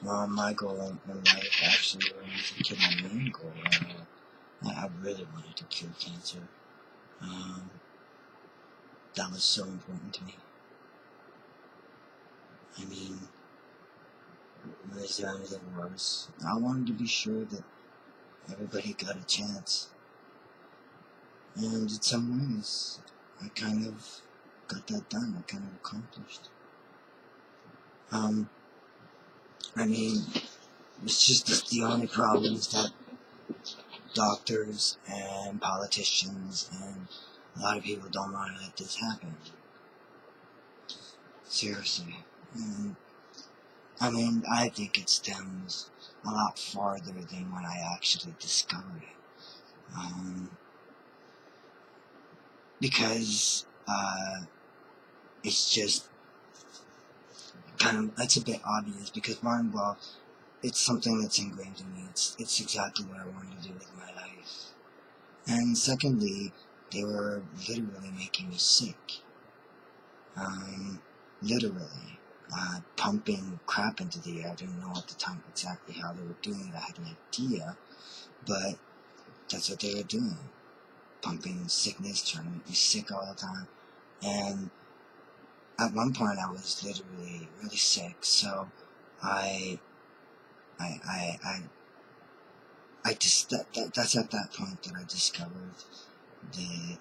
My goal in life, actually, when I was a kid, my main goal, I really wanted to cure cancer. Um, that was so important to me. I mean, is there anything worse? I wanted to be sure that everybody got a chance. And in some ways, I kind of got that done. I kind of accomplished. I mean, it's just the only problem is that doctors and politicians and a lot of people don't want to let this happen. Seriously. And, I mean, I think it stems a lot farther than when I actually discovered it. Because it's just that's a bit obvious because one, well, it's something that's ingrained in me. It's exactly what I wanted to do with my life. And secondly, they were literally making me sick. Literally. Pumping crap into the air. I didn't know at the time exactly how they were doing it. I had an idea, but that's what they were doing. Pumping sickness, trying to make me sick all the time. And at one point I was literally really sick, so that's at that point that I discovered the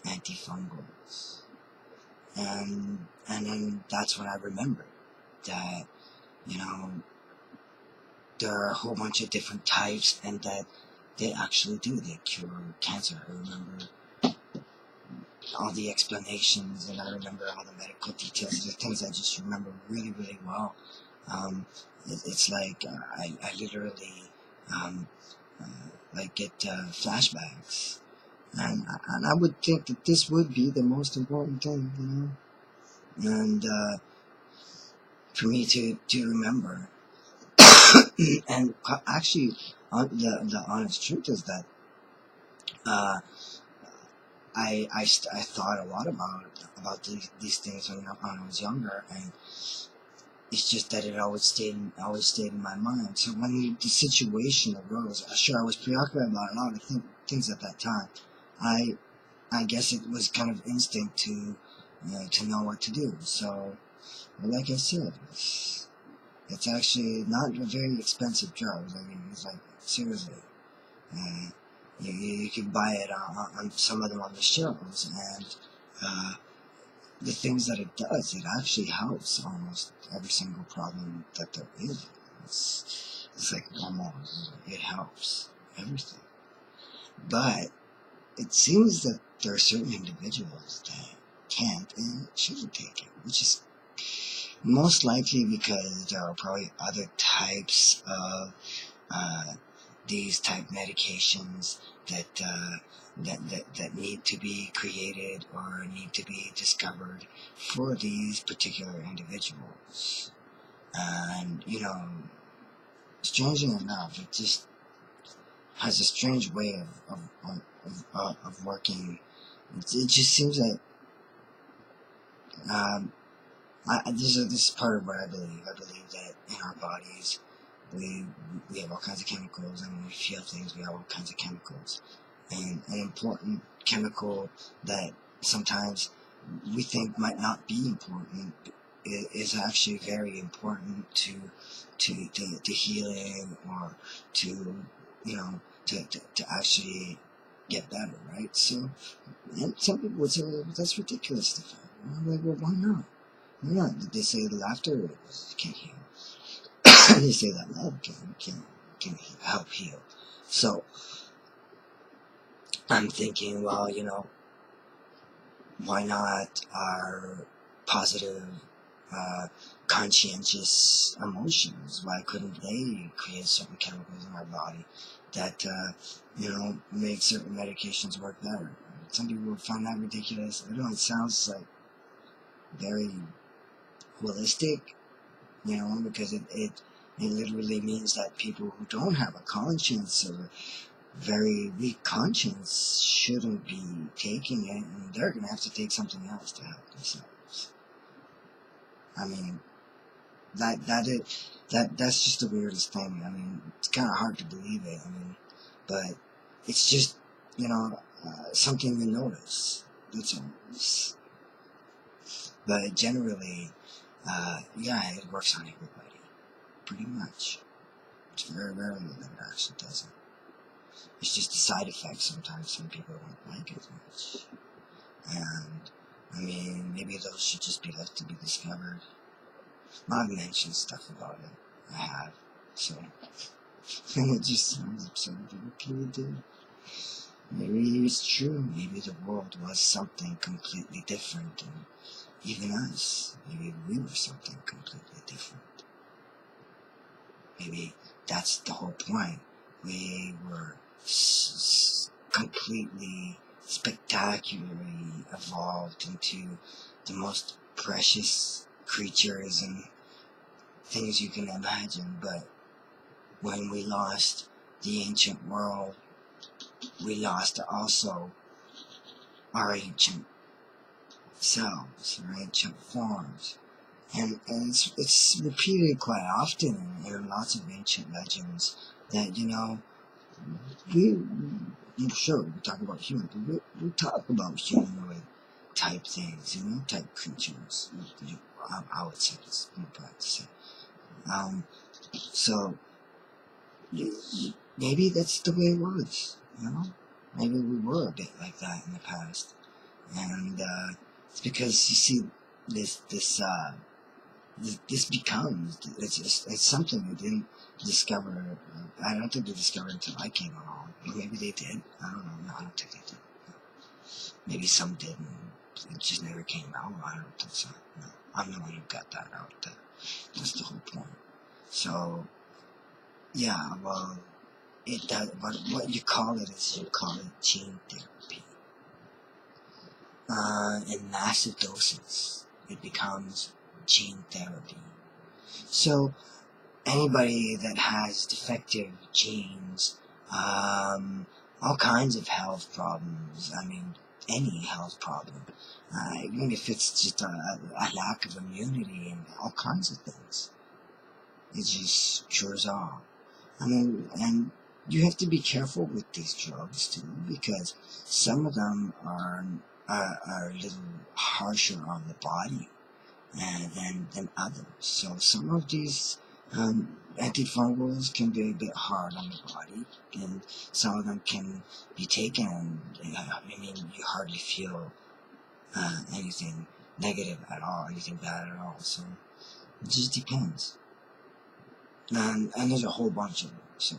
antifungals. And then that's when I remembered that, there are a whole bunch of different types and that they actually do. They cure cancer. I remember all the explanations and I remember all the medical details. The things I just remember really, really well. It's like I literally get flashbacks. And I would think that this would be the most important thing, and for me to remember. And actually, the honest truth is that I thought a lot about these things when I was younger, and it's just that it always stayed in my mind. So when the situation arose, sure, I was preoccupied about a lot of things at that time. I guess it was kind of instinct to know what to do. So, like I said, it's actually not a very expensive drug. I mean, it's like, seriously, you can buy it on some of them on the shelves, and the things that it does, it actually helps almost every single problem that there is. It's like almost, it helps everything. But it seems that there are certain individuals that can't and shouldn't take it, which is most likely because there are probably other types of these type medications that need to be created or need to be discovered for these particular individuals. And strangely enough, it just has a strange way of working. It just seems that this is part of what I believe. I believe that in our bodies, we have all kinds of chemicals, and when we feel things, we have all kinds of chemicals. And an important chemical that sometimes we think might not be important is actually very important to healing or to actually get better, right? So, and some people would say, well, that's ridiculous stuff. I'm like, well, why not? Why not? They say laughter can heal. They say that love can help heal. So I'm thinking, well, why not our positive, conscientious emotions? Why couldn't they create certain chemicals in our body that, make certain medications work better? Some people would find that ridiculous. I know it sounds like very holistic, because it literally means that people who don't have a conscience or very weak conscience shouldn't be taking it, and they're going to have to take something else to help themselves. I mean, That's just the weirdest thing. I mean, it's kind of hard to believe it. I mean, but it's just, something you notice. That's all. But generally, yeah, it works on everybody, pretty much. It's very rarely that it actually doesn't. It's just a side effect. Sometimes some people don't like it as much. And, I mean, maybe those should just be left to be discovered. I've mentioned stuff about it. I have. So, and it just sounds absurd to repeat it. Maybe it's true. Maybe the world was something completely different. And even us, maybe we were something completely different. Maybe that's the whole point. We were completely, spectacularly evolved into the most precious creatures and things you can imagine, but when we lost the ancient world, we lost also our ancient selves, our ancient forms. And it's repeated quite often in lots of ancient legends that, sure, we talk about human, but we talk about humanoid type things, type creatures. I would say this, so, maybe that's the way it was, Maybe we were a bit like that in the past. And, it's because, you see, this becomes, it's something we didn't discover. I don't think they discovered until I came along. Maybe they did. I don't know. No, I don't think they did. No. Maybe some did, and it just never came out. I don't think so. No. I'm the one who got that out. That's the whole point. So, yeah, well, it does. What you call it is you call it gene therapy. In massive doses, it becomes gene therapy. So, anybody that has defective genes, all kinds of health problems, I mean, any health problem, even if it's just a lack of immunity and all kinds of things, it just cures all. I mean, and you have to be careful with these drugs too, because some of them are a little harsher on the body than others. So some of these antifungals can be a bit hard on the body, and some of them can be taken, and you hardly feel anything negative at all, anything bad at all. So it just depends. And there's a whole bunch of them. So